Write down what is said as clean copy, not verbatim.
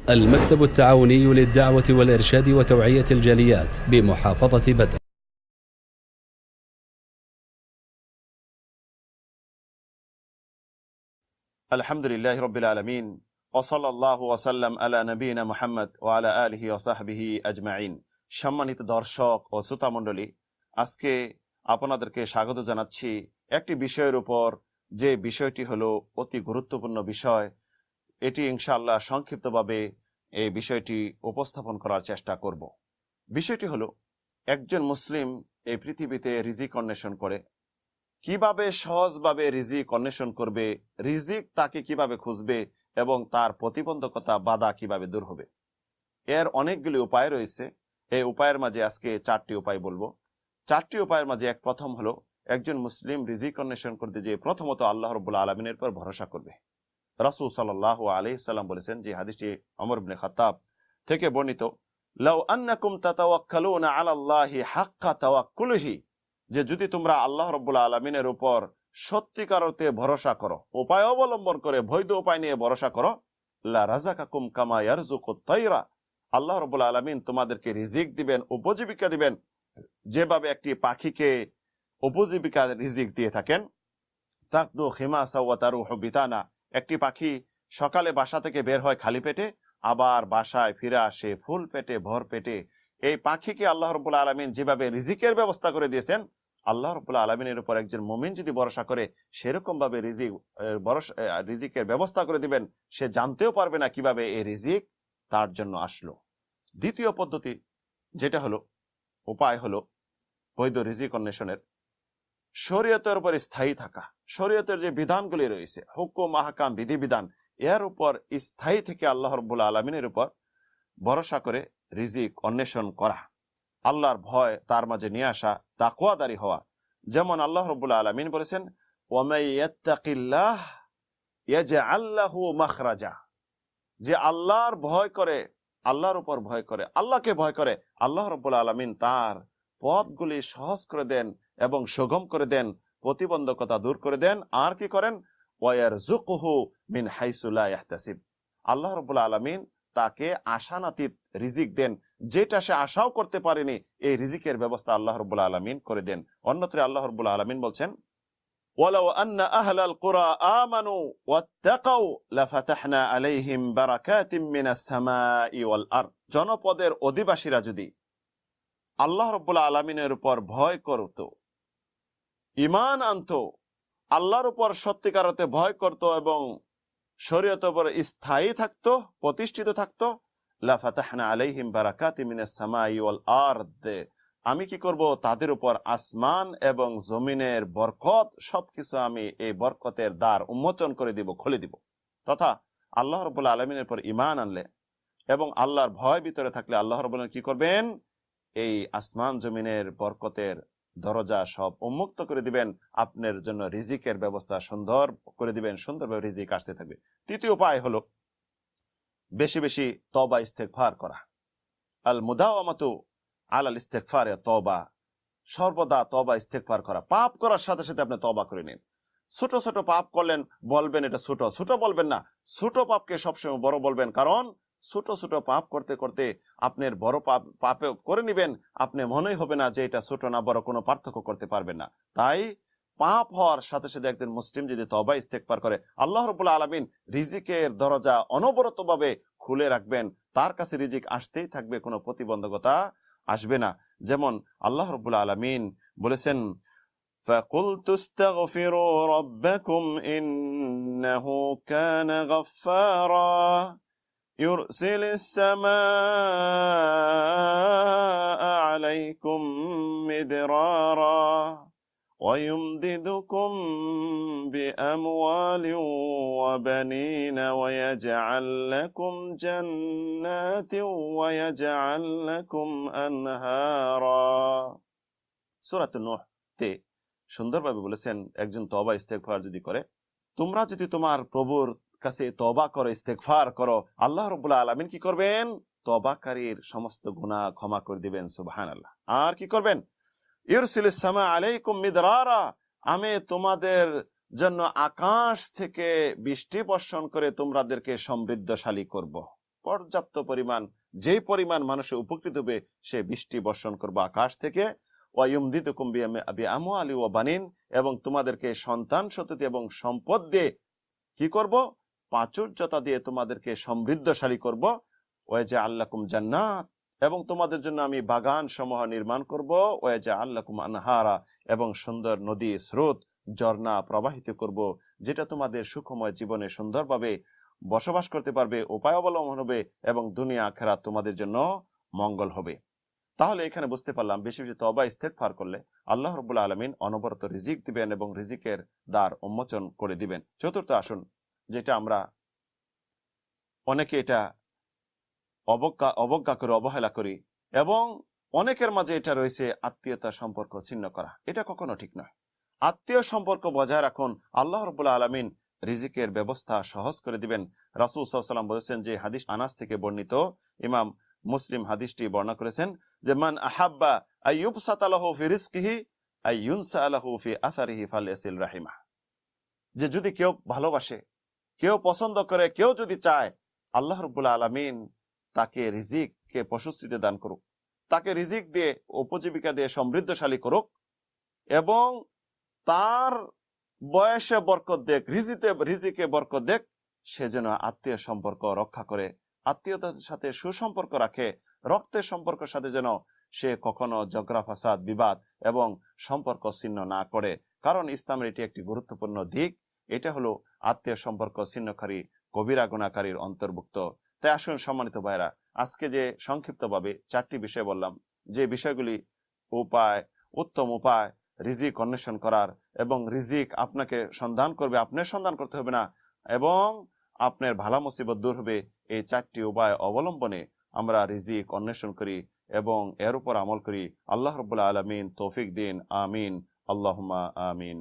المكتب التعاوني للدعوة والإرشاد وتوعية الجاليات بمحافظة بدر. الحمد لله رب العالمين وصلى الله وسلم على نبينا محمد وعلى آله وصحبه أجمعين। সম্মানিত দর্শক ও শ্রোতা মণ্ডলী, আজকে আপনাদেরকে স্বাগত জানাচ্ছি একটি বিষয়ের উপর, যে বিষয়টি হলো অতি গুরুত্বপূর্ণ বিষয়। এটি ইনশাআল্লাহ সংক্ষিপ্তভাবে এই বিষয়টি উপস্থাপন করার চেষ্টা করব। বিষয়টি হলো, একজন মুসলিম এই পৃথিবীতে রিজিক অন্বেষণ করে, কিভাবে সহজভাবে রিজিক অন্বেষণ করবে, রিজিক তাকে কিভাবে খুঁজবে এবং তার প্রতিবন্ধকতা বাধা কিভাবে দূর হবে। এর অনেকগুলি উপায় রয়েছে। এই উপায়ের মাঝে আজকে 4টি উপায় বলবো। 4টি উপায়ের মাঝে প্রথম হলো, একজন মুসলিম রিজিক অন্বেষণ করতে যে প্রথমত আল্লাহ রাব্বুল আলামিনের উপর ভরসা করবে। রাসূল সাল্লাল্লাহু আলাইহি সাল্লাম বলেছেন, যে হাদিসটি ওমর ইবনে খাত্তাব থেকে বর্ণিত, লাউ আন্নাকুম তাতাওয়াক্কালুনা আলাল্লাহি হাক্কা তাওয়াক্কুলিহি, যে যদি তোমরা আল্লাহ রাব্বুল আলামিনের উপর সত্যিকার অর্থে ভরসা করো, উপায় অবলম্বন করে বৈধ উপায় নিয়ে ভরসা করো, লা রাযাকাকুম কামা ইয়ারযুকুত তায়রা, আল্লাহ রাব্বুল আলামিন তোমাদেরকে রিজিক দিবেন, উপজীবিকা দিবেন, যেভাবে একটি পাখিকে উপজীবিকা রিজিক দিয়ে থাকেন। তাকদু খিমাসা ওয়া তারুহু বিতানা, একটি পাখি সকালে বাসা থেকে বের হয় খালি পেটে, আবার বাসায় ফিরে আসে ফুল পেটে, ভর পেটে। এই পাখিকে আল্লাহ রাব্বুল আলামিন যেভাবে রিজিকের ব্যবস্থা করে দিয়েছেন, আল্লাহ রাব্বুল আলামিনের উপর একজন মুমিন যদি ভরসা করে, সেরকম ভাবে রিজিকের ব্যবস্থা করে দিবেন, সে জানতেও পারবে না কিভাবে এই রিজিক তার জন্য আসলো। দ্বিতীয় পদ্ধতি যেটা হলো, উপায় হলো বৈধ রিজিক অন্বেষণের, শরীয়তের উপর স্থায়ী থাকা। শরীয়তের যে বিধানগুলি রয়েছে, হুকুম আহকাম বিধিবিধান, এর উপর স্থায়ী থেকে আল্লাহ রাব্বুল আলামিনের উপর ভরসা করে রিজিক অন্বেষণ করা, আল্লাহর ভয় তার মাঝে নিয়ে আসা, তাকওয়াদারি হওয়া। যেমন আল্লাহ রাব্বুল আলামিন বলেছেন, ওয়ামাই ইয়াত্তাকিল্লাহ ইয়াজআল লাহু মাখরাজা, যে আল্লাহর ভয় করে, আল্লাহর উপর ভয় করে, আল্লাহকে ভয় করে, আল্লাহ রাব্বুল আলামিন তার পথগুলি সহজ করে দেন এবং সুগম করে দেন, প্রতিবন্ধকতা দূর করে দেন। আর কি করেন? ওয়ারযুকুহু মিন হাইসু লা ইয়াহতাসিব, আল্লাহ রাব্বুল আলামিন তাকে আশানাতীত রিজিক দেন, যেটা সে আশাও করতে পারেনি, এই রিজিকের ব্যবস্থা আল্লাহ রাব্বুল আলামিন করে দেন। অন্যত্র আল্লাহ রাব্বুল আলামিন বলছেন, ওয়ালাউ আন্না আহলাল কুরা আমানু ওয়াত্তাকাউ লাফাতাহনা আলাইহিম বারাকাতিম মিনাস সামাই ওয়াল আরদ, জনপদের অধিবাসীরা যদি আল্লাহ রাব্বুল আলামিনের উপর ভয় করত, ঈমান আনতো, আল্লাহর উপর সত্যিকার অর্থে ভয় করত এবং শরীয়তের উপর স্থায়ী থাকতো, প্রতিষ্ঠিত থাকতো, লাফাতাহনা আলাইহিম বারাকাতিম মিনাস সামাই ওয়াল আরদ, আমি কি করব? তাদের উপর আসমান এবং জমিনের বরকত, সবকিছু আমি এই বরকতের দ্বার উন্মোচন করে দিব, খুলে দিব। তথা আল্লাহ রাব্বুল আলামিনের উপর ঈমান আনলে এবং আল্লাহর ভয় ভিতরে থাকলে আল্লাহ রাব্বুল আলামিন কি করবেন? এই আসমান জমিনের বরকতের দরজা সব উন্মুক্ত করে দিবেন, আপনার জন্য রিজিকের ব্যবস্থা সুন্দর করে দিবেন, সুন্দরভাবে রিজিক আসতে থাকবে। তৃতীয় উপায় হলো বেশি বেশি তওবা ইস্তেগফার করা। আল মুদাওয়ামাতু আলাল ইস্তেগফার তওবা, সর্বদা তওবা ইস্তেগফার করা। পাপ করার সাথে সাথে আপনি তওবা করে নিন। ছোট ছোট পাপ করলেন, বলবেন এটা ছোট, ছোট বলবেন না, ছোট পাপকে সবসময় বড় বলবেন। কারণ ছোট ছোট পাপ করতে করতে আপনার বড় পাপে করে নিবেন, আপনি মনেই হবে না যে এটা ছোট না বড়, কোনো পার্থক্য করতে পারবেন না। তাই পাপ হওয়ার সাথে সাথে একজন মুসলিম যদি তওবা ইস্তেগফার করে, আল্লাহ রাব্বুল আলামিন রিজিকের দরজা অনবরতভাবে খুলে রাখবেন, তার কাছে রিজিক আসতেই থাকবে, কোনো প্রতিবন্ধকতা আসবে না। যেমন আল্লাহ রাব্বুল আলামিন বলেছেন, فَقُلْتُ اسْتَغْفِرُوا رَبَّكُمْ إِنَّهُ كَانَ غَفَّارًا يُرْسِلِ السَّمَاءَ عَلَيْكُمْ مِدْرَارًا وَيُمْدِدْكُمْ بِأَمْوَالٍ وَبَنِينَ وَيَجْعَلْ لَكُمْ جَنَّاتٍ وَيَجْعَلْ لَكُمْ أَنْهَارًا। সূরা নূহ তে সুন্দরভাবে বলেছেন, একজন তওবা ইস্তেগফার যদি করে, তোমরা যদি তোমার প্রভুর কাছে তওবা করো, ইস্তেগফার করো, আল্লাহ রাব্বুল আলামিন কি করবেন? তওবাকারীর সমস্ত গুনাহ ক্ষমা করে দিবেন। সুবহানাল্লাহ। আর কি করবেন? ইউরসিলিস সামা আলাইকুম মিদরারা, আমি তোমাদের জন্য আকাশ থেকে বৃষ্টি বর্ষণ করে তোমাদেরকে সমৃদ্ধশালী করব। পর্যাপ্ত পরিমাণ, যেই পরিমাণ মানুষের উপকৃত হবে সে বৃষ্টি বর্ষণ করবো আকাশ থেকে। ওয়ায়ুমদিদুকুম বিআমওয়ালি ওয়া বানিন, এবং তোমাদেরকে সন্তান সন্ততি এবং সম্পদ দিয়ে কি করব? প্রাচুর্যতা দিয়ে তোমাদেরকে সমৃদ্ধশালী করব। ওয়াজআল লাকুম জান্নাত, এবং তোমাদের জন্য আমি বাগান সমূহ নির্মাণ করব। ওয়াজআল লাকুম আনহারা, এবং সুন্দর নদী, স্রোত, ঝর্ণা প্রবাহিত করব, যেটা তোমাদের সুখময় জীবনে সুন্দরভাবে বসবাস করতে পারবে, উপায় অবলম্বন হবে, এবং দুনিয়া আখিরাত তোমাদের জন্য মঙ্গল হবে। তাহলে এখানে বুঝতে পারলাম বেশি বেশি তওবা ইস্তেগফার করলে আল্লাহ রাব্বুল আলামিন অনবরত রিজিক দিবেন এবং রিজিকের দ্বার উন্মোচন করে দিবেন। চতুর্থ আসুন, যেটা আমরা অনেকে এটা অবজ্ঞা করে, অবহেলা করি, এবং অনেকের মাঝে এটা রয়েছে আত্মীয়তা সম্পর্ক ছিন্ন করা। এটা কখনো ঠিক নয়। আত্মীয় সম্পর্ক বজায় রাখুন, আল্লাহ রাব্বুল আলামিন রিজিকের ব্যবস্থা সহজ করে দিবেন। রাসূল সাল্লাল্লাহু আলাইহি ওয়াসাল্লাম বলেছেন, যে হাদিস আনাস থেকে বর্ণিত, ইমাম মুসলিম হাদিসটি বর্ণনা করেছেন, যে মান আহাব্বা আইয়ুবসাতা লাহু ফি রিজকিহি আইয়ুনসা লাহু ফি আসারিহি ফালইসিল রাহিমা। যে যদি কেউ ভালোবাসে, কেউ পছন্দ করে, কেউ যদি চায়, আল্লাহ রাব্বুল আলামিন তাকে রিজিককে প্রশস্তিতে দান করুক, তাকে রিজিক দিয়ে, উপজীবিকা দিয়ে সমৃদ্ধশালী করুক, এবং তার বয়সে বরকত দেখ, রিজিকে বরকত দেখ, সে যেন আত্মীয় সম্পর্ক রক্ষা করে, আত্মীয়তার সাথে সুসম্পর্ক রাখে, রক্তের সম্পর্কের সাথে যেন সে কখনো ঝগড়া ফাসাদ, বিবাদ এবং সম্পর্ক ছিন্ন না করে। কারণ ইসলামের এটি একটি গুরুত্বপূর্ণ দিক। এটা হলো আত্মীয় সম্পর্ক ছিন্নকারী কবিরা গুনাহকারীর অন্তর্ভুক্ত। তাই আসুন সম্মানিত ভাইরা, আজকে যে সংক্ষিপ্তভাবে 4টি বিষয় বললাম, যে বিষয়গুলি উত্তম উপায় রিজিক অন্বেষণ করার, এবং রিজিক আপনাকে সন্ধান করবে, আপনার সন্ধান করতে হবে না, এবং আপনার ভালা মুসিবত দূর হবে, এই 4টি উপায় অবলম্বনে আমরা রিজিক অন্বেষণ করি এবং এর উপর আমল করি। আল্লাহ রাব্বুল আলামিন তৌফিক দিন। আমিন, আল্লাহুম্মা আমিন।